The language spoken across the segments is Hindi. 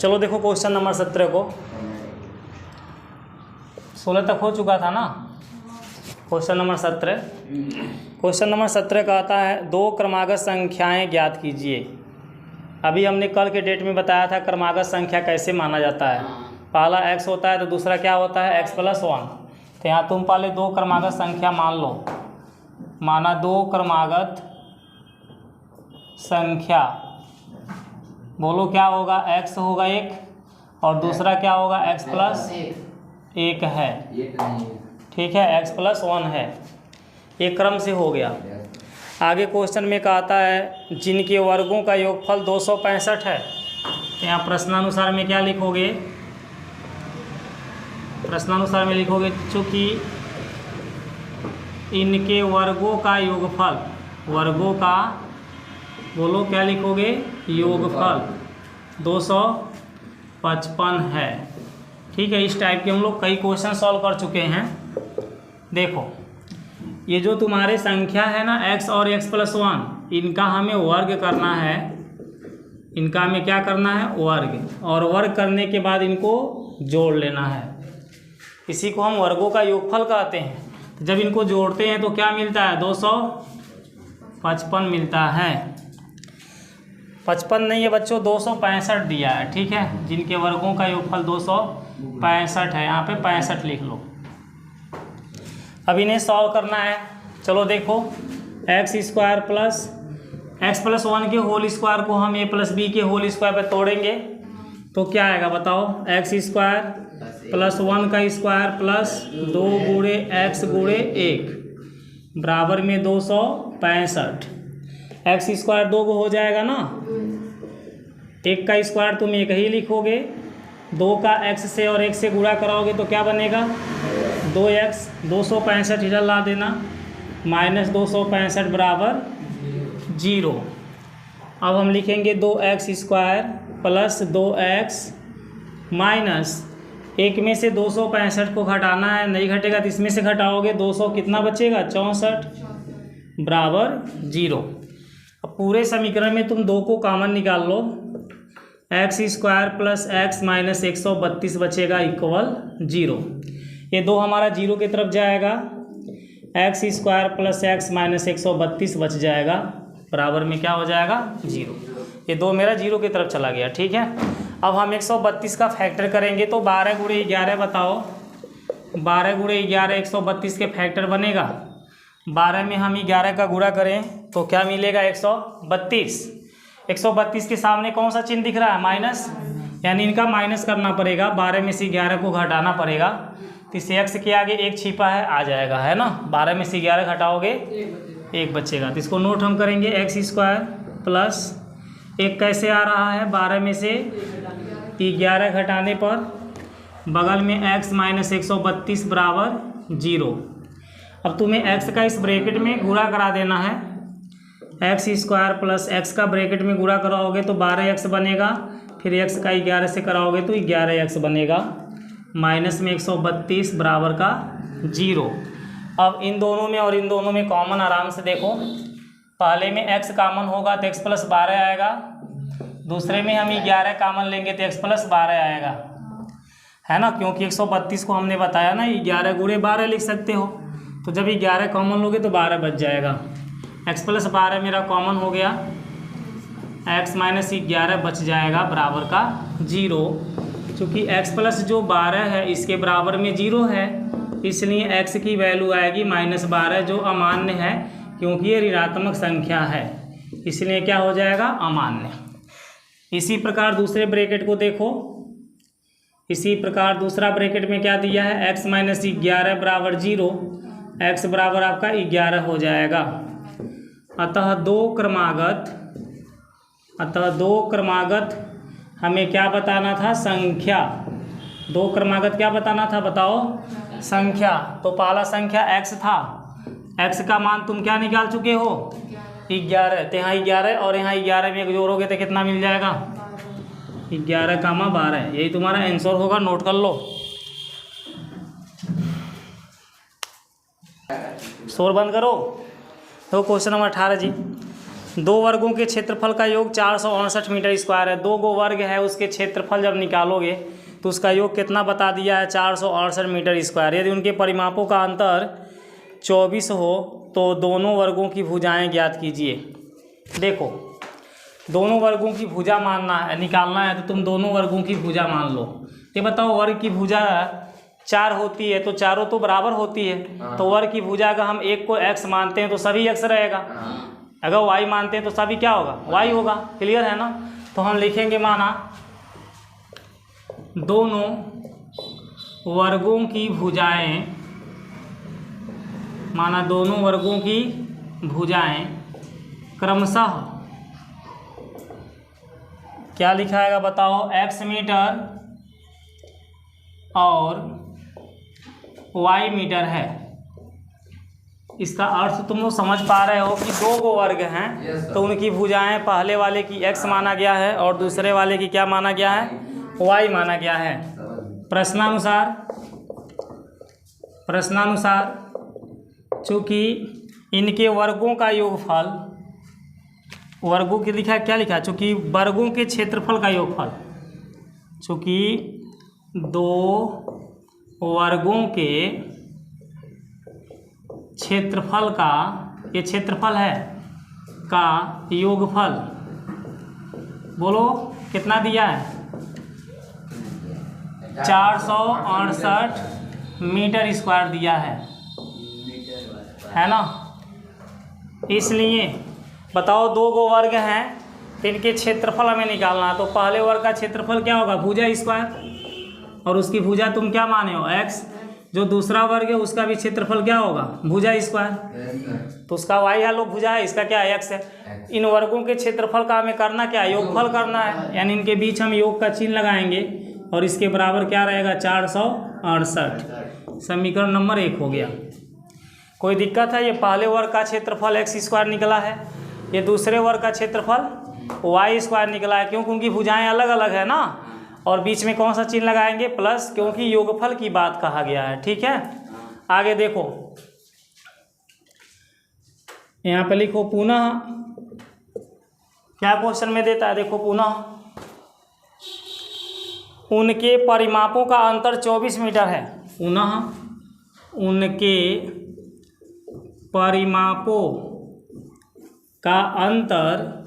चलो देखो क्वेश्चन नंबर 17 को, 16 तक हो चुका था ना। क्वेश्चन नंबर 17 का आता है दो क्रमागत संख्याएं ज्ञात कीजिए। अभी हमने कल के डेट में बताया था क्रमागत संख्या कैसे माना जाता है। पहला x होता है तो दूसरा क्या होता है x+1। तो यहाँ तुम पहले दो क्रमागत संख्या मान लो। माना दो क्रमागत संख्या, बोलो क्या होगा, x होगा एक और दूसरा क्या होगा x+1 है। ठीक है, x+1 है। एक क्रम से हो गया। आगे क्वेश्चन में कहता है जिनके वर्गों का योगफल 265 है। तो यहाँ प्रश्नानुसार में क्या लिखोगे, प्रश्नानुसार में लिखोगे चूँकि इनके वर्गों का योगफल, वर्गों का बोलो क्या लिखोगे, योगफल 255 है। ठीक है, इस टाइप के हम लोग कई क्वेश्चन सॉल्व कर चुके हैं। देखो ये जो तुम्हारे संख्या है ना x और x+1, इनका हमें वर्ग करना है। इनका हमें क्या करना है, वर्ग। और वर्ग करने के बाद इनको जोड़ लेना है। इसी को हम वर्गों का योगफल कहते हैं। तो जब इनको जोड़ते हैं तो क्या मिलता है, 255 मिलता है। 55 नहीं है बच्चों, 265 दिया है। ठीक है, जिनके वर्गों का योगफल 265 है, यहाँ पे 65 लिख लो। अब इन्हें सॉल्व करना है। चलो देखो x² प्लस x+1 के होल स्क्वायर को हम a+b के होल स्क्वायर पर तोड़ेंगे तो क्या आएगा बताओ, x² प्लस 1 का स्क्वायर प्लस 2 गुणे x गुणे 1 बराबर में 265। x² 2 को हो जाएगा ना, 1 का स्क्वायर तुम एक ही लिखोगे, 2 का x से और 1 से गुणा कराओगे तो क्या बनेगा, 2x, 265 इधर ला देना, माइनस 265 बराबर 0। अब हम लिखेंगे 2x² प्लस 2x माइनस 1 में से 265 को घटाना है, नहीं घटेगा तो इसमें से घटाओगे 200, कितना बचेगा 64 बराबर 0। अब पूरे समीकरण में तुम 2 को कॉमन निकाल लो, x² प्लस x माइनस 132 बचेगा इक्वल 0। ये 2 हमारा 0 की तरफ जाएगा, x² प्लस x माइनस 132 बच जाएगा, बराबर में क्या हो जाएगा 0। ये 2 मेरा 0 की तरफ चला गया। ठीक है, अब हम 132 का फैक्टर करेंगे तो 12 गुणे 11 बताओ, 12 गुणे 11 132 के फैक्टर बनेगा। 12 में हम 11 का गुणा करें तो क्या मिलेगा, 132। 132 के सामने कौन सा चिन्ह दिख रहा है, माइनस, यानी इनका माइनस करना पड़ेगा। 12 में से 11 को घटाना पड़ेगा तो इससे x के आगे 1 छिपा है, आ जाएगा, है ना। 12 में से 11 घटाओगे 1 बचेगा। तो इसको नोट हम करेंगे, x² प्लस 1 कैसे आ रहा है, 12 में से 11 घटाने पर बगल में x माइनस 132 बराबर 0। अब तुम्हें x का इस ब्रैकेट में गुणा करा देना है, x² प्लस x का ब्रैकेट में गुणा कराओगे तो 12x बनेगा, फिर x का 11 से कराओगे तो 11x बनेगा, माइनस में 132 बराबर का 0। अब इन दोनों में और इन दोनों में कॉमन आराम से देखो, पहले में x कॉमन होगा तो x+12 आएगा, दूसरे में हम 11 कॉमन लेंगे तो x+12 आएगा, है ना, क्योंकि 132 को हमने बताया ना 11 गुणे 12 लिख सकते हो। तो जब 11 कॉमन लोगे तो 12 बच जाएगा, x+12 मेरा कॉमन हो गया, x माइनस 11 बच जाएगा बराबर का 0। चूँकि x प्लस जो 12 है इसके बराबर में 0 है, इसलिए x की वैल्यू आएगी -12 जो अमान्य है, क्योंकि ये ऋणात्मक संख्या है, इसलिए क्या हो जाएगा, अमान्य। इसी प्रकार दूसरे ब्रैकेट को देखो, इसी प्रकार दूसरा ब्रैकेट में क्या दिया है, x माइनस 11 बराबर 0, x बराबर आपका 11 हो जाएगा। अतः दो क्रमागत हमें क्या बताना था, संख्या। 2 क्रमागत क्या बताना था बताओ, संख्या। तो पहला संख्या x था, x का मान तुम क्या निकाल चुके हो, 11। तो यहाँ 11 और यहाँ 11 में एक जोड़ोगे तो कितना मिल जाएगा, 11, 12। यही तुम्हारा आंसर होगा, नोट कर लो। शोर बंद करो। तो क्वेश्चन नंबर 18 जी, दो वर्गों के क्षेत्रफल का योग 468 मीटर स्क्वायर है। दो गो वर्ग है, उसके क्षेत्रफल जब निकालोगे तो उसका योग कितना बता दिया है, 468 मीटर स्क्वायर। यदि उनके परिमापों का अंतर 24 हो तो दोनों वर्गों की भुजाएं ज्ञात कीजिए। देखो, दोनों वर्गों की भुजा निकालना है तो तुम दोनों वर्गों की भुजा मान लो। ये बताओ, वर्ग की भुजा 4 होती है तो चारों तो बराबर होती है। तो वर्ग की भुजा का हम एक को x मानते हैं तो सभी x रहेगा, अगर y मानते हैं तो सभी क्या होगा, y होगा। क्लियर है ना। तो हम लिखेंगे माना दोनों वर्गों की भुजाएं, माना दोनों वर्गों की भुजाएं क्रमशः क्या लिखा आएगा बताओ, x मीटर और y मीटर है। इसका अर्थ तुम लोग समझ पा रहे हो कि दो गो वर्ग हैं तो उनकी भुजाएं पहले वाले की x माना गया है और दूसरे वाले की क्या माना गया है, y माना गया है। प्रश्नानुसार चूँकि इनके वर्गों का योगफल, वर्गों के लिखा क्या लिखा, चूँकि वर्गों के क्षेत्रफल का योगफल, चूँकि दो वर्गों के क्षेत्रफल का, ये क्षेत्रफल है, का योगफल, बोलो कितना दिया है, 468 मीटर स्क्वायर दिया है ना। इसलिए बताओ दो गो वर्ग हैं तो इनके क्षेत्रफल हमें निकालना है। तो पहले वर्ग का क्षेत्रफल क्या होगा, भुजा स्क्वायर, और उसकी भुजा तुम क्या माने हो, x। जो दूसरा वर्ग है उसका भी क्षेत्रफल क्या होगा, भुजा स्क्वायर। तो उसका y है, लोग भुजा है, इसका क्या है, x है। इन वर्गों के क्षेत्रफल का हमें करना क्या है, योगफल करना है, यानी इनके बीच हम योग का चिन्ह लगाएंगे और इसके बराबर क्या रहेगा, 468। समीकरण नंबर 1 हो गया। कोई दिक्कत है, ये पहले वर्ग का क्षेत्रफल x स्क्वायर निकला है, ये दूसरे वर्ग का क्षेत्रफल y स्क्वायर निकला है। क्यों, क्योंकि भुजाएं अलग अलग है ना। और बीच में कौन सा चिन्ह लगाएंगे, प्लस, क्योंकि योगफल की बात कहा गया है। ठीक है, आगे देखो, यहाँ पे लिखो पुनः, क्या क्वेश्चन में देता है, देखो पुनः उनके परिमापों का अंतर 24 मीटर है। पुनः उनके परिमापों का अंतर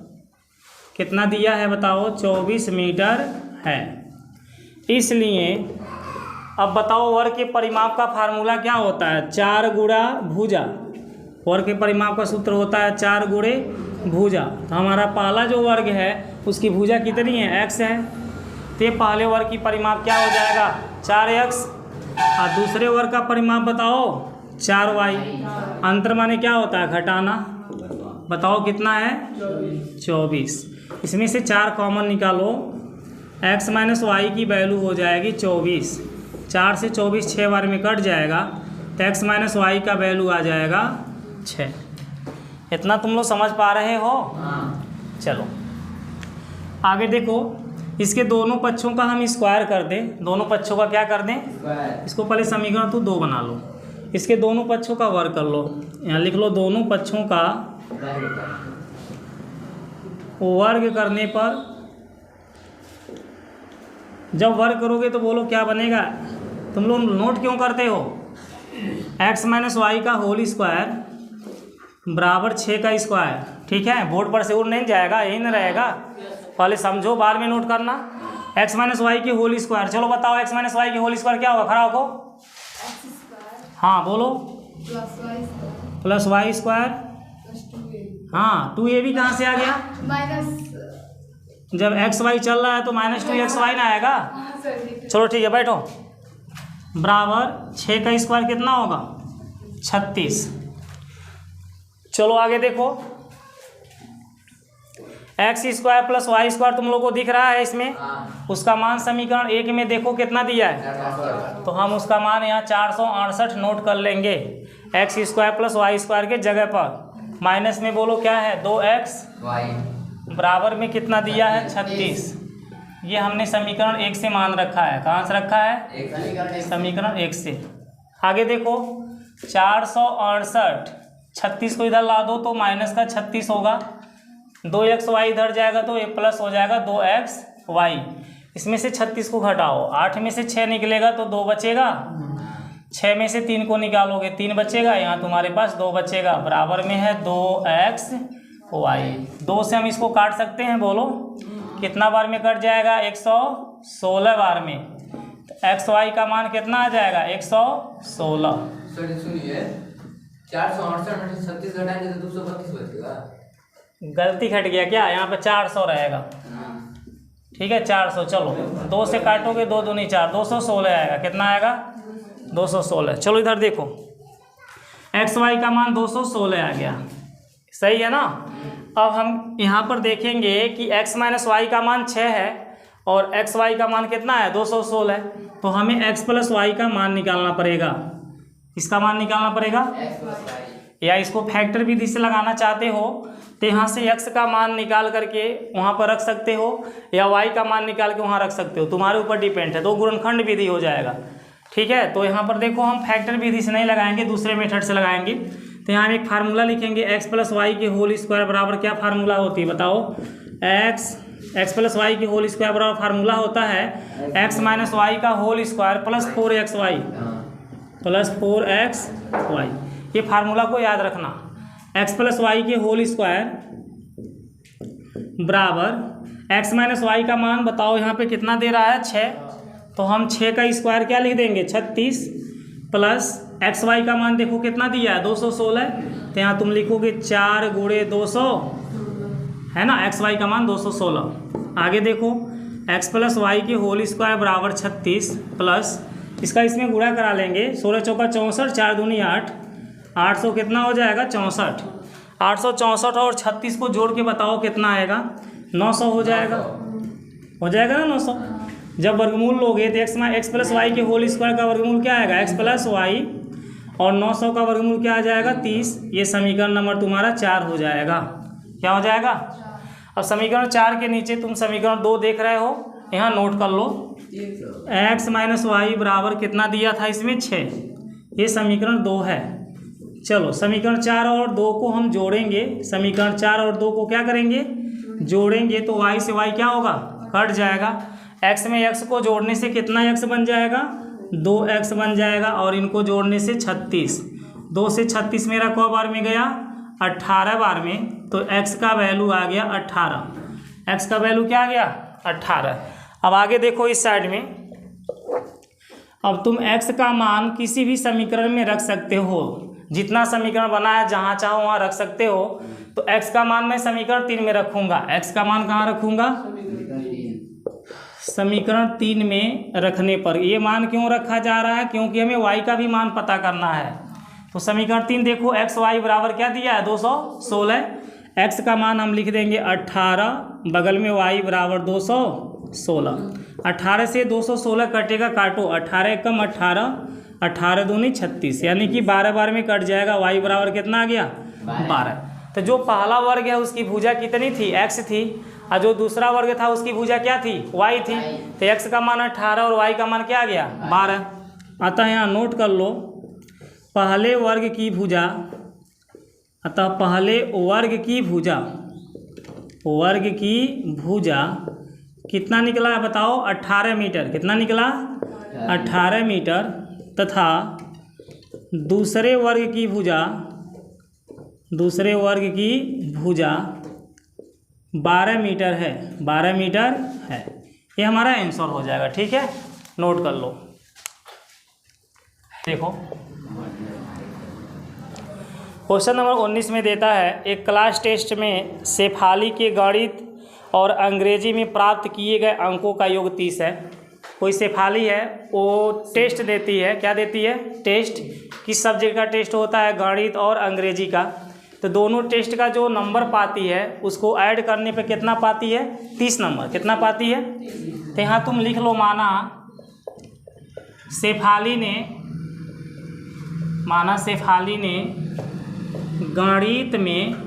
कितना दिया है बताओ, 24 मीटर है। इसलिए अब बताओ वर्ग के परिमाप का फार्मूला क्या होता है, 4 गुणा भुजा। वर्ग के परिमाप का सूत्र होता है 4 गुणे भुजा। तो हमारा पहला जो वर्ग है उसकी भुजा कितनी है, x है। तो ये पहले वर्ग की परिमाप क्या हो जाएगा, 4x, और दूसरे वर्ग का परिमाप बताओ 4y। अंतर माने क्या होता है, घटाना। बताओ कितना है, 24। इसमें से 4 कॉमन निकालो, x माइनस वाई की वैल्यू हो जाएगी 24। 4 से 24 6 बार में कट जाएगा तो x माइनस वाई का वैल्यू आ जाएगा 6। इतना तुम लोग समझ पा रहे हो। चलो आगे देखो, इसके दोनों पक्षों का हम स्क्वायर कर दें। दोनों पक्षों का क्या कर दें, इसको पहले समीकरण तो 2 बना लो, इसके दोनों पक्षों का वर्ग कर लो। यहाँ लिख लो, दोनों पक्षों का वर्ग करने पर, जब वर्ग करोगे तो बोलो क्या बनेगा। तुम लोग नोट क्यों करते हो, x माइनस वाई का होल स्क्वायर बराबर 6 का स्क्वायर। ठीक है, बोर्ड पर से उड़ नहीं जाएगा, यही नहीं रहेगा, पहले समझो बाद में नोट करना। x माइनस वाई के होल स्क्वायर, चलो बताओ x माइनस वाई के होल स्क्वायर क्या होगा, खड़ा होको, हाँ बोलो, प्लस वाई स्क्वायर। हाँ, 2ab कहाँ से आ गया, जब एक्स वाई चल रहा है तो -2xy ना आएगा। चलो ठीक है, बैठो। बराबर 6 का स्क्वायर कितना होगा, 36। चलो आगे देखो, X square plus Y square तुम लोग को दिख रहा है इसमें, उसका मान समीकरण 1 में देखो कितना दिया है, तो हम उसका मान यहाँ 468 नोट कर लेंगे। X square plus Y square के जगह पर माइनस में बोलो क्या है, 2x बराबर में कितना दिया है, 36। ये हमने समीकरण 1 से मान रखा है। कहाँ से रखा है, समीकरण 1 से। आगे देखो, 468, 36 को इधर ला दो तो माइनस का 36 होगा, 2xy इधर जाएगा तो ये प्लस हो जाएगा 2xy। इसमें से 36 को घटाओ, 8 में से 6 निकलेगा तो 2 बचेगा, 6 में से 3 को निकालोगे 3 बचेगा, यहाँ तुम्हारे पास 2 बचेगा, बराबर में है 2xy। 2 से हम इसको काट सकते हैं, बोलो कितना बार में कट जाएगा? 116 बार में। तो xy का मान कितना आ जाएगा? 116। सुनिए 468 में 36 घटाएंगे तो 232 बचेगा। गलती घट गया क्या? यहाँ पे 400 रहेगा। ठीक है 400। चलो 2 से काटोगे 2 दूनी 4, 216 आएगा। कितना आएगा? 216। चलो इधर देखो, xy का मान 216 आ गया, सही है ना। अब हम यहाँ पर देखेंगे कि x माइनस वाई का मान 6 है और xy का मान कितना है? 216। तो हमें x प्लस वाई का मान निकालना पड़ेगा। इसका मान निकालना पड़ेगा, या इसको फैक्टर विधि से लगाना चाहते हो तो यहाँ से x का मान निकाल करके वहाँ पर रख सकते हो, या y का मान निकाल के वहाँ रख सकते हो, तुम्हारे ऊपर डिपेंड है। 2 गुणनखंड विधि हो जाएगा। ठीक है, तो यहाँ पर देखो हम फैक्टर विधि से नहीं लगाएंगे, दूसरे मेथड से लगाएंगे। तो यहाँ हम एक फार्मूला लिखेंगे, x प्लस वाई के होल स्क्वायर बराबर क्या फार्मूला होती है बताओ? x प्लस वाई के होल स्क्वायर बराबर फार्मूला होता है x माइनस वाई का whole square plus 4xy plus 4xy। ये फार्मूला को याद रखना। x प्लस वाई के होल स्क्वायर बराबर x माइनस वाई का मान बताओ यहाँ पे कितना दे रहा है? 6। तो हम 6 का स्क्वायर क्या लिख देंगे? 36 प्लस xy का मान देखो कितना दिया है? 216। तो यहाँ तुम लिखोगे 4 गुणे 200, है ना, xy का मान 216। आगे देखो x प्लस वाई के होल स्क्वायर बराबर 36 प्लस इसका इसमें गुणा करा लेंगे, 16 चौका 64, 4 दूनी 8, 800 कितना हो जाएगा? 64। 864 और 36 को जोड़ के बताओ कितना आएगा? 900 हो जाएगा। हो जाएगा ना 900। जब वर्गमूल लोगे तो x प्लस वाई के होल स्क्वायर का वर्गमूल क्या आएगा? x प्लस वाई, और 900 का वर्गमूल क्या आ जाएगा? 30। ये समीकरण नंबर तुम्हारा 4 हो जाएगा। क्या हो जाएगा? अब समीकरण 4 के नीचे तुम समीकरण 2 देख रहे हो, यहाँ नोट कर लो। x माइनस वाई बराबर कितना दिया था इसमें? 6। ये समीकरण 2 है। चलो समीकरण 4 और 2 को हम जोड़ेंगे। समीकरण 4 और 2 को क्या करेंगे? जोड़ेंगे तो y से y क्या होगा? कट जाएगा। x में x को जोड़ने से कितना x बन जाएगा? 2x बन जाएगा, और इनको जोड़ने से 36। 2 से 36 मेरा कौ बार में गया? 18 बार में। तो x का वैल्यू आ गया 18। x का वैल्यू क्या आ गया? 18। अब आगे देखो इस साइड में, अब तुम x का मान किसी भी समीकरण में रख सकते हो। जितना समीकरण बना है जहाँ चाहो वहाँ रख सकते हो। तो x का मान मैं समीकरण 3 में रखूँगा। x का मान कहाँ रखूँगा? समीकरण 3 में रखने पर। ये मान क्यों रखा जा रहा है? क्योंकि हमें y का भी मान पता करना है। तो समीकरण 3 देखो, x y बराबर क्या दिया है? 216। x का मान हम लिख देंगे 18, बगल में y बराबर 216। 18 से 216 कटेगा, काटो, 18 एकम 18, 18 दूनी 36, यानी कि 12 बार में कट जाएगा। y बराबर कितना आ गया? 12। तो जो पहला वर्ग है उसकी भुजा कितनी थी? x थी, और जो दूसरा वर्ग था उसकी भुजा क्या थी? y थी। तो x का मान 18 और y का मान क्या आ गया? 12। अतः यहाँ नोट कर लो, पहले वर्ग की भुजा, अतः पहले वर्ग की भुजा कितना निकला है बताओ? 18 मीटर। कितना निकला? 18 मीटर। तथा दूसरे वर्ग की भुजा 12 मीटर है। 12 मीटर है। ये हमारा आंसर हो जाएगा। ठीक है, नोट कर लो। देखो क्वेश्चन नंबर 19 में देता है, एक क्लास टेस्ट में शेफाली के गणित और अंग्रेजी में प्राप्त किए गए अंकों का योग 30 है। कोई शेफाली है, वो टेस्ट देती है। क्या देती है? टेस्ट। किस सब्जेक्ट का टेस्ट होता है? गणित और अंग्रेजी का। तो दोनों टेस्ट का जो नंबर पाती है उसको ऐड करने पे कितना पाती है? 30 नंबर। कितना पाती है? तो यहाँ तुम लिख लो, माना शेफाली ने गणित में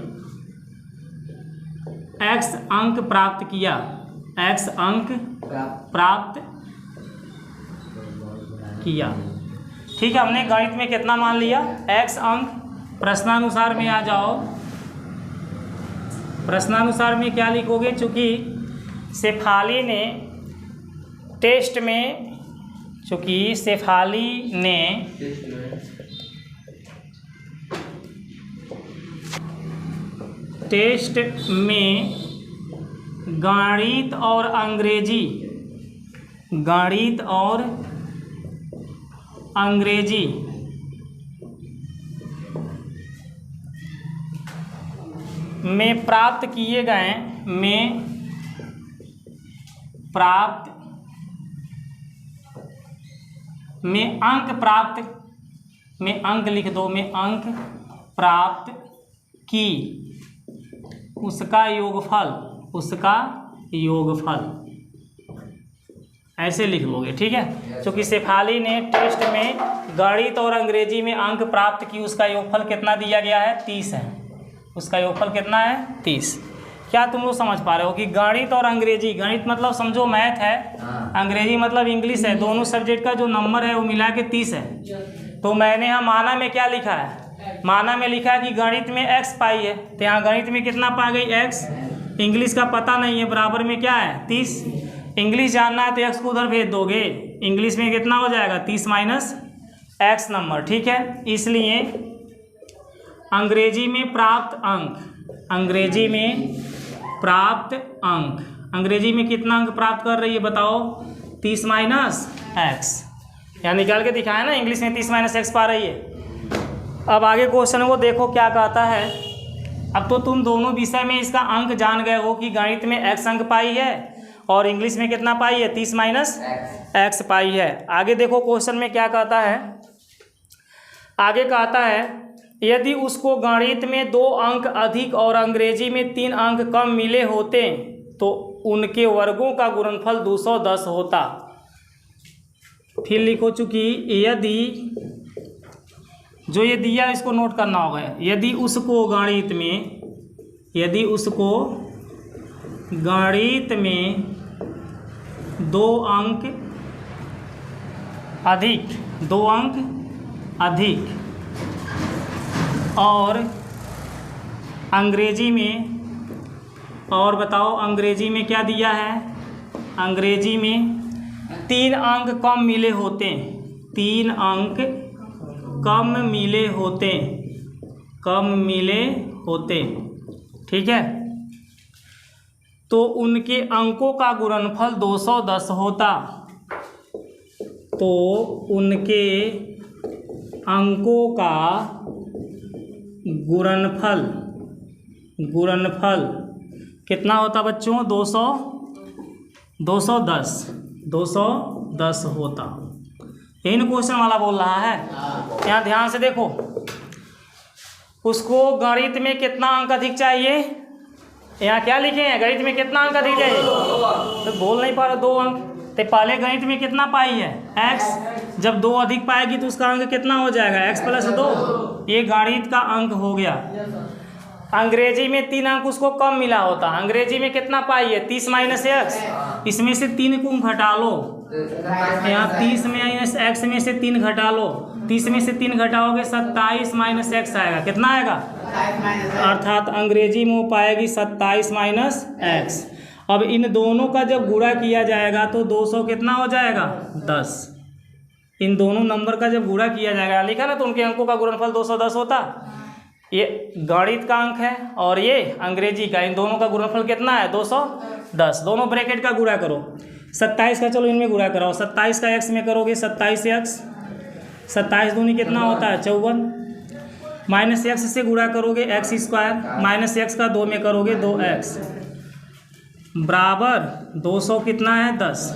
x अंक प्राप्त किया। x अंक प्राप्त किया। ठीक है, हमने गणित में कितना मान लिया? x अंक। प्रश्नानुसार में आ जाओ, प्रश्नानुसार में क्या लिखोगे, चूँकि शेफाली ने टेस्ट में टेस्ट में गणित और अंग्रेजी में प्राप्त किए गए अंक प्राप्त की उसका योगफल ऐसे लिख लोगे, ठीक है। क्योंकि शेफाली ने टेस्ट में गणित और अंग्रेजी में अंक प्राप्त की, उसका योगफल कितना दिया गया है, 30 है। उसका योगफल कितना है, 30। क्या तुम लोग समझ पा रहे हो कि गणित और अंग्रेजी, गणित मतलब समझो मैथ है, अंग्रेजी मतलब इंग्लिश है, दोनों सब्जेक्ट का जो नंबर है वो मिला के 30 है। तो मैंने यहाँ माना में क्या लिखा है, माना में लिखा है कि गणित में x पाई है, तो यहाँ गणित में कितना पा गई, x। इंग्लिश का पता नहीं है, बराबर में क्या है, 30। इंग्लिश जानना है तो x को उधर भेज दोगे, इंग्लिश में कितना हो जाएगा, 30 माइनस x नंबर, ठीक है। इसलिए अंग्रेजी में प्राप्त अंक, अंग्रेजी में कितना अंक प्राप्त कर रही है बताओ, 30 माइनस x। यहाँ निकाल के दिखाया ना, इंग्लिश में 30 माइनस x पा रही है। अब आगे क्वेश्चन को देखो क्या कहता है। अब तो तुम दोनों विषय में इसका अंक जान गए हो कि गणित में x अंक पाई है और इंग्लिश में कितना पाई है, 30 माइनस x पाई है। आगे देखो क्वेश्चन में क्या कहता है, आगे कहता है यदि उसको गणित में 2 अंक अधिक और अंग्रेजी में 3 अंक कम मिले होते तो उनके वर्गों का गुणनफल 210 होता। फिर लिखो, चूँकि यदि, जो ये दिया इसको नोट करना होगा, यदि उसको गणित में 2 अंक अधिक और अंग्रेजी में, और बताओ अंग्रेजी में क्या दिया है, अंग्रेजी में 3 अंक कम मिले होते, 3 अंक कम मिले होते, ठीक है, तो उनके अंकों का गुणनफल 210 होता। तो उनके अंकों का गुणनफल कितना होता बच्चों, 210 होता। यही ना क्वेश्चन वाला बोल रहा है। यहाँ ध्यान से देखो, उसको गणित में कितना अंक अधिक चाहिए, यहाँ क्या लिखे हैं, गणित में कितना अंक अधिक चाहिए, तो बोल नहीं पा रहा, 2 अंक। तो पहले गणित में कितना पाई है, x। जब 2 अधिक पाएगी तो उसका अंक कितना हो जाएगा, x + 2। ये गणित का अंक हो गया। अंग्रेजी में 3 अंक उसको कम मिला होता, अंग्रेजी में कितना पाई है, 30 माइनस x। इसमें से 3 को घटा लो, यहाँ 30 माइनस x में से 3 घटा लो, 30 में से 3 घटाओगे 27 माइनस x आएगा, कितना आएगा, अर्थात अंग्रेजी में वो पाएगी 27 माइनस x। अब इन दोनों का जब गुणा किया जाएगा तो 200 कितना हो जाएगा, 10। इन दोनों नंबर का जब गुणा किया जाएगा, लिखा ना, तो उनके अंकों का गुणनफल 210 होता। ये गणित का अंक है और ये अंग्रेजी का, इन दोनों का गुणनफल कितना है, 210। दोनों ब्रैकेट का गुणा करो, 27 का चलो इनमें गुणा कराओ, 27 का x में करोगे 27x, 27 दूनी कितना होता है, 54, माइनस x से गुणा करोगे x², माइनस x का 2 में करोगे 2x, बराबर 200 कितना है, 10।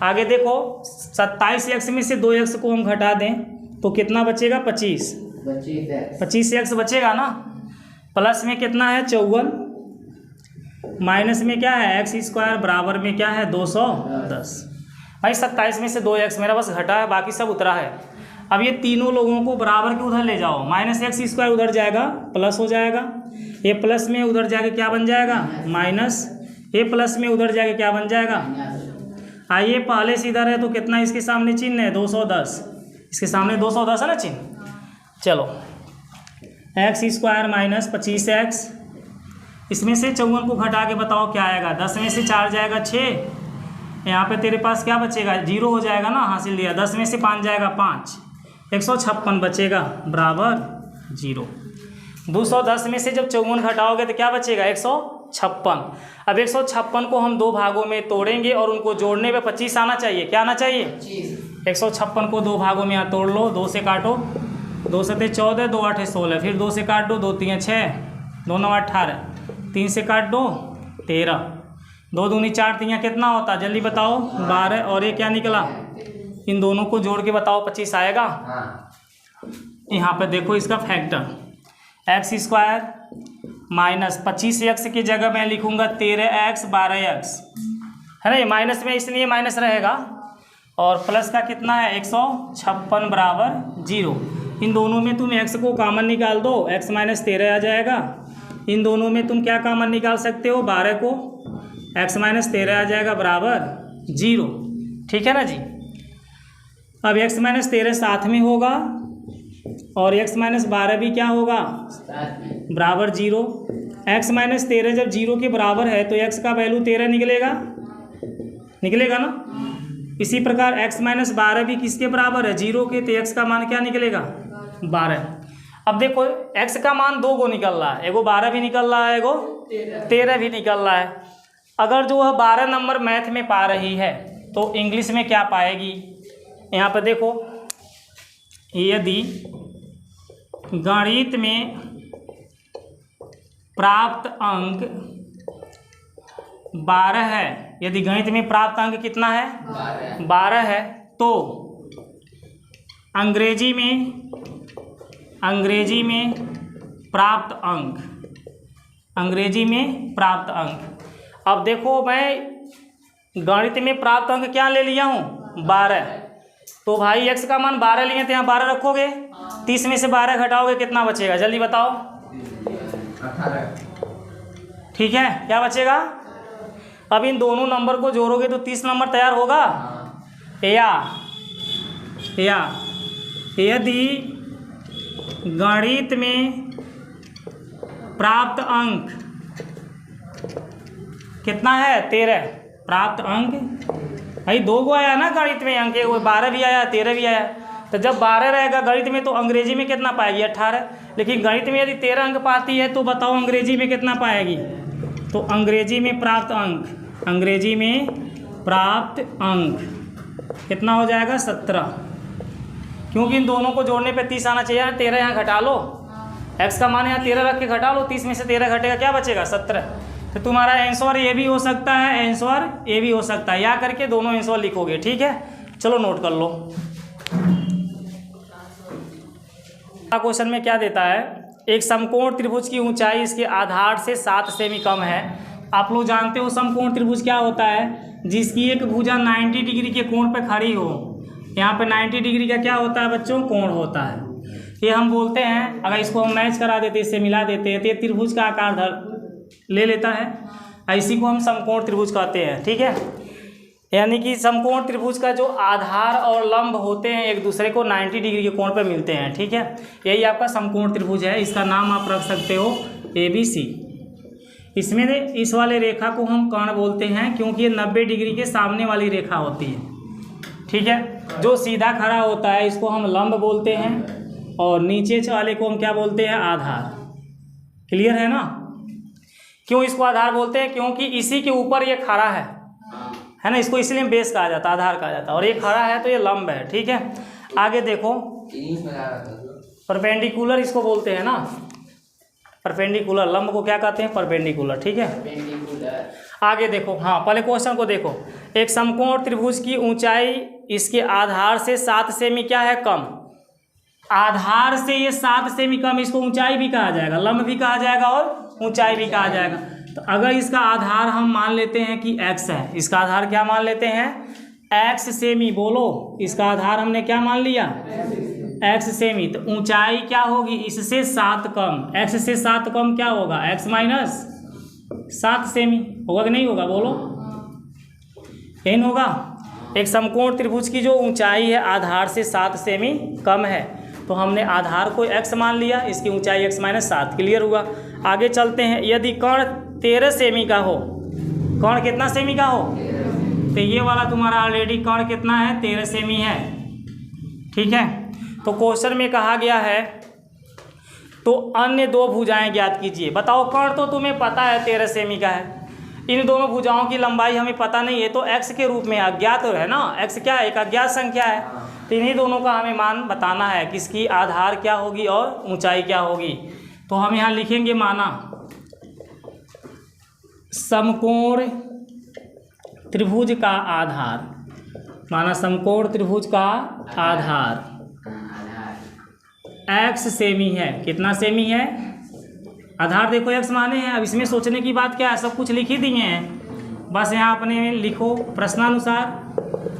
आगे देखो, 27x में से 2x को हम घटा दें तो कितना बचेगा, 25x बचेगा ना। प्लस में कितना है, 54, माइनस में क्या है, x², बराबर में क्या है, 210। भाई 27 में से 2x मेरा बस घटा है, बाकी सब उतरा है। अब ये तीनों लोगों को बराबर के उधर ले जाओ, माइनस x² उधर जाएगा, प्लस हो जाएगा, ये प्लस में उधर जाके क्या बन जाएगा, माइनस, ये प्लस में उधर जाके क्या बन जाएगा। आइए पहले से इधर है तो कितना इसके सामने चिन्ह है, 210, इसके सामने 210 है ना चिन्ह। चलो x² माइनस 25x, इसमें से 54 को घटा के बताओ क्या आएगा। 10 में से 4 जाएगा 6, यहाँ पे तेरे पास क्या बचेगा, 0 हो जाएगा ना, हासिल लिया। 10 में से 5 जाएगा 5, 156 बचेगा बराबर 0। 210 में से जब 54 घटाओगे तो क्या बचेगा, 156। अब 156 को हम 2 भागों में तोड़ेंगे और उनको जोड़ने पे 25 आना चाहिए। क्या आना चाहिए, 156 को 2 भागों में यहाँ तोड़ लो, 2 से काटो, 2 सते 14, 2 8 16, फिर 2 से काट दो, 2 3 6, 2 9 18, 3 से काट दो 13, 2 दूनी 4, 3 कितना होता है जल्दी बताओ, 12। और ये क्या निकला, इन दोनों को जोड़ के बताओ 25 आएगा। यहाँ पे देखो इसका फैक्टर, x² माइनस 25x की जगह मैं लिखूंगा 13x 12x, है ना, ये माइनस में इसलिए माइनस रहेगा, और प्लस का कितना है 156 बराबर 0। इन दोनों में तुम x को कॉमन निकाल दो, x माइनस 13 आ जाएगा। इन दोनों में तुम क्या कॉमन निकाल सकते हो, 12 को, x माइनस 13 आ जाएगा बराबर 0। ठीक है ना जी। अब x माइनस 13 साथ में होगा और x माइनस 12 भी क्या होगा, बराबर 0। x माइनस 13 जब 0 के बराबर है तो x का वैल्यू 13 निकलेगा, निकलेगा ना। इसी प्रकार x माइनस 12 भी किसके बराबर है, 0 के, तो x का मान क्या निकलेगा, 12। अब देखो x का मान 2 को निकल रहा है, एगो 12 भी निकल रहा है, एगो 13 भी निकल रहा है। अगर जो वह 12 नंबर मैथ में पा रही है तो इंग्लिश में क्या पाएगी। यहाँ पर देखो, यदि गणित में प्राप्त अंक 12 है, यदि गणित में प्राप्त अंक कितना है, 12 है, तो अंग्रेजी में प्राप्त अंक, अंग्रेजी में प्राप्त अंक। अब देखो मैं गणित में प्राप्त अंक क्या ले लिया हूँ, 12, तो भाई x का मान 12 लिए थे, यहाँ 12 रखोगे, 30 में से 12 घटाओगे कितना बचेगा जल्दी बताओ, 18। ठीक है, क्या बचेगा। अब इन दोनों नंबर को जोड़ोगे तो 30 नंबर तैयार होगा। या यदि गणित में प्राप्त अंक कितना है, 13, प्राप्त अंक भाई 2 को आया ना गणित में अंक, 12 भी आया 13 भी आया, तो जब 12 रहेगा गणित में तो अंग्रेजी में कितना पाएगी, 18। लेकिन गणित में यदि 13 अंक पाती है तो बताओ अंग्रेजी में कितना पाएगी, तो अंग्रेजी में प्राप्त अंक, अंग्रेजी में प्राप्त अंक कितना हो जाएगा, 17। क्योंकि इन दोनों को जोड़ने पे 30 आना चाहिए, 13 यहाँ घटा लो, x का मान यहाँ 13 रख के घटा लो, 30 में से 13 घटेगा क्या बचेगा, 17। तो तुम्हारा आंसर ये भी हो सकता है, आंसर ये भी हो सकता है, या करके दोनों आंसर लिखोगे। ठीक है, चलो नोट कर लो। क्वेश्चन में क्या देता है, एक समकोण त्रिभुज की ऊंचाई इसके आधार से 7 सेमी कम है। आप लोग जानते हो समकोण त्रिभुज क्या होता है, जिसकी एक भुजा 90 डिग्री के कोण पे खड़ी हो। यहाँ पे 90 डिग्री का क्या होता है बच्चों, कोण होता है। ये हम बोलते हैं, अगर इसको हम मैच करा देते, इससे मिला देते तो ये त्रिभुज का आकार ले लेता है। इसी को हम समकोण त्रिभुज कहते हैं। ठीक है, यानी कि समकोण त्रिभुज का जो आधार और लंब होते हैं एक दूसरे को 90 डिग्री के कोण पर मिलते हैं। ठीक है, यही आपका समकोण त्रिभुज है। इसका नाम आप रख सकते हो ABC। इसमें इस वाले रेखा को हम कर्ण बोलते हैं क्योंकि ये 90 डिग्री के सामने वाली रेखा होती है। ठीक है, जो सीधा खड़ा होता है इसको हम लंब बोलते हैं और नीचे वाले को हम क्या बोलते हैं, आधार। क्लियर है ना। क्यों इसको आधार बोलते हैं, क्योंकि इसी के ऊपर ये खड़ा है ना, इसको इसलिए बेस कहा जाता है, आधार कहा जाता है, और ये खड़ा है तो ये लंब है। ठीक है, आगे देखो, परपेंडिकुलर इसको बोलते हैं ना, परपेंडिकुलर। लंब को क्या कहते हैं, परपेंडिकुलर। ठीक है, आगे देखो, हाँ पहले क्वेश्चन को देखो। एक समकोण त्रिभुज की ऊंचाई इसके आधार से 7 सेमी क्या है, कम। आधार से ये 7 सेमी कम, इसको ऊंचाई भी कहा जाएगा, लंब भी कहा जाएगा और ऊंचाई भी कहा जाएगा। तो अगर इसका आधार हम मान लेते हैं कि x है, इसका आधार क्या मान लेते हैं, x सेमी। बोलो, इसका आधार हमने क्या मान लिया, x सेमी। तो ऊंचाई क्या होगी, इससे 7 कम, x से 7 कम क्या होगा, x माइनस 7 सेमी। होगा कि नहीं होगा, बोलो, यही होगा। एक समकोण त्रिभुज की जो ऊंचाई है आधार से 7 सेमी कम है, तो हमने आधार को x मान लिया, इसकी ऊंचाई x माइनस 7। क्लियर हुआ। आगे चलते हैं। यदि कर्ण 13 सेमी का हो, कर्ण कितना सेमी का हो, तो ये वाला तुम्हारा ऑलरेडी कर्ण कितना है, 13 सेमी है। ठीक है, तो क्वेश्चन में कहा गया है तो अन्य दो भुजाएं ज्ञात कीजिए। बताओ, कर्ण तो तुम्हें पता है 13 सेमी का है, इन दोनों भुजाओं की लंबाई हमें पता नहीं है, तो x के रूप में अज्ञात है ना, x क्या है, एक अज्ञात संख्या है। तो इन्हीं दोनों का हमें मान बताना है, किसकी आधार क्या होगी और ऊंचाई क्या होगी। तो हम यहाँ लिखेंगे माना समकोण त्रिभुज का आधार, माना समकोण त्रिभुज का आधार x सेमी है। कितना सेमी है, आधार देखो x माने हैं। अब इसमें सोचने की बात क्या है, सब कुछ लिख ही दिए हैं, बस यहाँ अपने लिखो प्रश्नानुसार।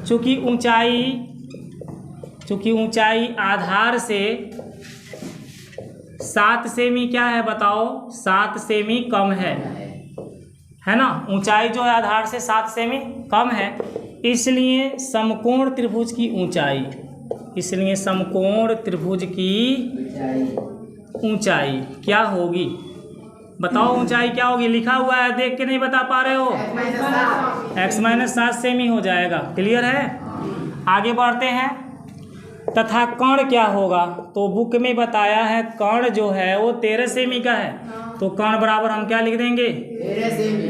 चूँकि ऊंचाई आधार से 7 सेमी क्या है, बताओ 7 सेमी कम है ना। ऊंचाई जो है आधार से 7 सेमी कम है, इसलिए समकोण त्रिभुज की ऊंचाई, इसलिए समकोण त्रिभुज की ऊंचाई क्या होगी, बताओ ऊंचाई क्या होगी। लिखा हुआ है, देख के नहीं बता पा रहे हो, x-7 सेमी हो जाएगा। क्लियर है, आगे बढ़ते हैं। तथा कर्ण क्या होगा, तो बुक में बताया है कर्ण जो है वो 13 सेमी का है, तो कर्ण बराबर हम क्या लिख देंगे,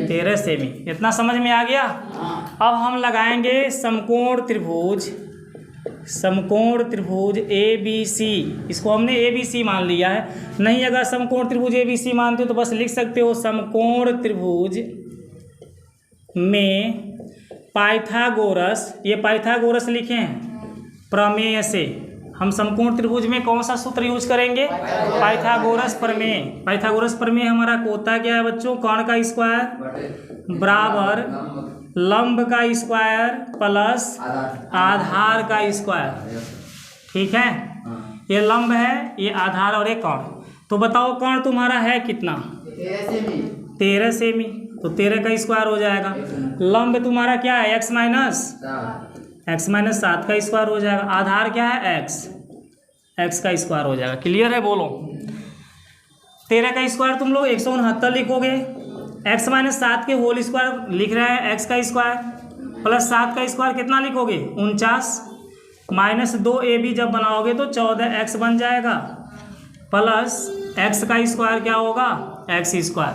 13 सेमी। इतना समझ में आ गया। अब हम लगाएंगे समकोण त्रिभुज ABC, इसको हमने ABC मान लिया है। नहीं अगर समकोण त्रिभुज ABC मानते हो तो बस लिख सकते हो समकोण त्रिभुज में पाइथागोरस, ये पाइथागोरस लिखे हैं प्रमेय से। हम समकोण त्रिभुज में कौन सा सूत्र यूज करेंगे, पाइथागोरस प्रमेय। पाइथागोरस प्रमेय हमारा होता क्या है बच्चों, कर्ण का स्क्वायर बराबर लंब का स्क्वायर प्लस आधार का स्क्वायर। ठीक है, ये लंब है, ये आधार और ये कर्ण। तो बताओ कर्ण तुम्हारा है कितना, 13 सेमी, तो 13 का स्क्वायर हो जाएगा। लंब तुम्हारा क्या है, x माइनस 7 का स्क्वायर हो जाएगा। आधार क्या है, x का स्क्वायर हो जाएगा। क्लियर है, बोलो। 13 का स्क्वायर तुम लोग 169 लिखोगे, x-7 के होल स्क्वायर लिख रहे हैं, x का स्क्वायर प्लस 7 का स्क्वायर कितना लिखोगे, 49 माइनस 2ab जब बनाओगे तो 14x बन जाएगा, प्लस x का स्क्वायर क्या होगा, x स्क्वायर।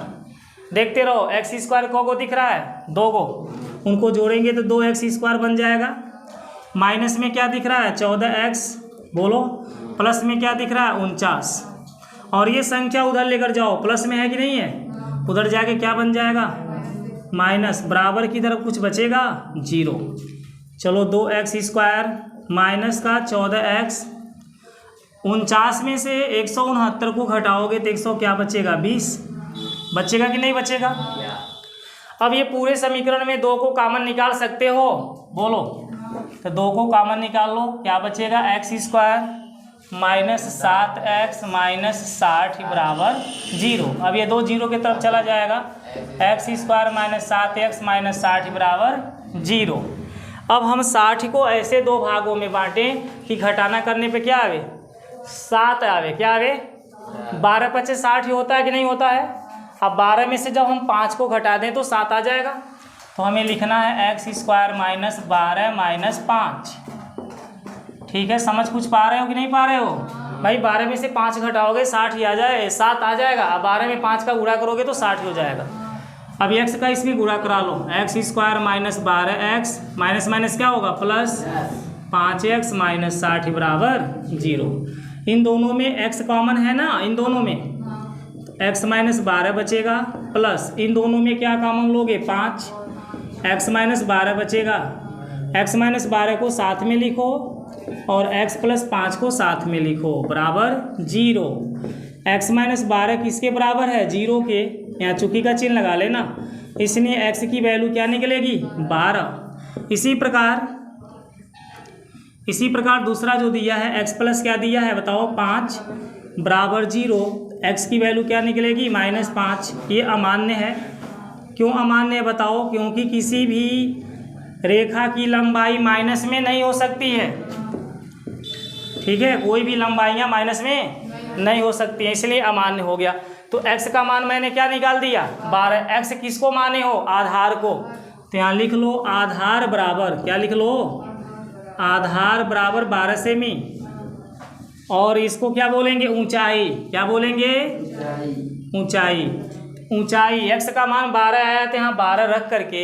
देखते रहो, x स्क्वायर को दिख रहा है, 2 को, उनको जोड़ेंगे तो 2x स्क्वायर बन जाएगा। माइनस में क्या दिख रहा है, 14x, बोलो। प्लस में क्या दिख रहा है, 49। और ये संख्या उधर लेकर जाओ, प्लस में है कि नहीं है, उधर जाके क्या बन जाएगा, माइनस, बराबर की तरफ कुछ बचेगा, 0। चलो 2x स्क्वायर माइनस का 14x, 49 में से 169 को घटाओगे तो 100 क्या बचेगा, 20 बचेगा कि नहीं बचेगा। अब ये पूरे समीकरण में 2 को कॉमन निकाल सकते हो, बोलो। तो 2 को कॉमन निकाल लो, क्या बचेगा, x square minus 7x minus 60 बराबर 0। अब ये 2 0 की तरफ चला जाएगा, x square minus 7x minus 60 बराबर 0। अब हम 60 को ऐसे 2 भागों में बांटें कि घटाना करने पे क्या आवे, 7 आवे। क्या आवे, 12 पचे 60 होता है कि नहीं होता है। अब 12 में से जब हम 5 को घटा दें तो 7 आ जाएगा। तो हमें लिखना है x स्क्वायर माइनस 12 माइनस 5। ठीक है, समझ कुछ पा रहे हो कि नहीं पा रहे हो भाई। 12 में से 5 घटाओगे 60 ही आ जाए, 7 आ जाएगा। अब 12 में 5 का गुणा करोगे तो 60 हो जाएगा। अब x का इसमें गुणा करा लो, x square minus 12x minus minus क्या होगा, प्लस 5x माइनस 60 बराबर 0। इन दोनों में x कॉमन है ना, इन दोनों में x माइनस 12 बचेगा, प्लस इन दोनों में क्या कॉमन लोगे, 5, x माइनस 12 बचेगा। x माइनस 12 को साथ में लिखो और x प्लस 5 को साथ में लिखो, बराबर 0। x माइनस 12 किसके बराबर है, 0 के। यहाँ चुकी का चिन्ह लगा लेना, इसलिए x की वैल्यू क्या निकलेगी, 12। इसी प्रकार दूसरा जो दिया है, x प्लस क्या दिया है बताओ, 5 बराबर 0। x की वैल्यू क्या निकलेगी, माइनस 5। ये अमान्य है। क्यों अमान्य है बताओ, क्योंकि किसी भी रेखा की लंबाई माइनस में नहीं हो सकती है। ठीक है, कोई भी लंबाइयाँ माइनस में नहीं हो सकती हैं, इसलिए अमान्य हो गया। तो x का मान मैंने क्या निकाल दिया 12। x किसको माने हो आधार को, तो यहाँ लिख लो आधार बराबर, क्या लिख लो आधार बराबर 12 सेमी, और इसको क्या बोलेंगे ऊंचाई, क्या बोलेंगे ऊंचाई। ऊंचाई x का मान 12 आया तो यहाँ 12 रख करके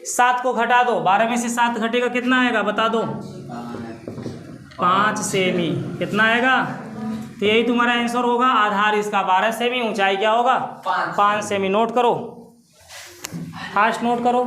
7 को घटा दो, 12 में से 7 घटेगा कितना आएगा बता दो 5 सेमी, कितना आएगा, तो यही तुम्हारा आंसर होगा। आधार इसका 12 सेमी, ऊंचाई क्या होगा 5 सेमी। नोट करो, फास्ट नोट करो।